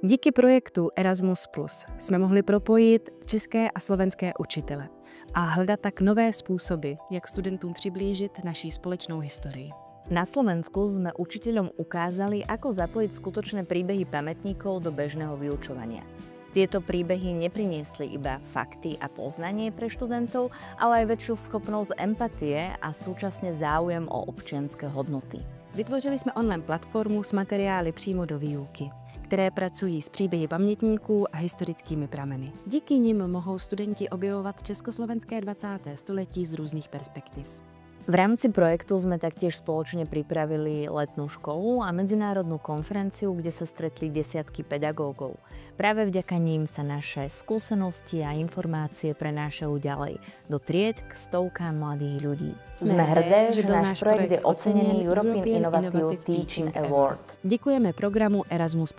Díky projektu Erasmus+ jsme mohli propojit české a slovenské učitele a hledat tak nové způsoby, jak studentům přiblížit naší společnou historii. Na Slovensku sme učiteľom ukázali, ako zapojiť skutočné príbehy pamätníkov do bežného vyučovania. Tieto príbehy nepriniesli iba fakty a poznanie pre študentov, ale aj väčšiu schopnosť empatie a súčasne záujem o občianske hodnoty. Vytvořili jsme online platformu s materiály přímo do výuky, které pracují s příběhy pamětníků a historickými prameny. Díky nim mohou studenti objevovat československé 20. století z různých perspektiv. V rámci projektu sme taktiež spoločne pripravili letnú školu a medzinárodnú konferenciu, kde sa stretli desiatky pedagógov. Práve vďaka ním sa naše skúsenosti a informácie prenášajú ďalej do tried k stovkám mladých ľudí. Sme hrdé, že náš projekt je ocenený European Innovative Teaching Award. Děkujeme programu Erasmus+.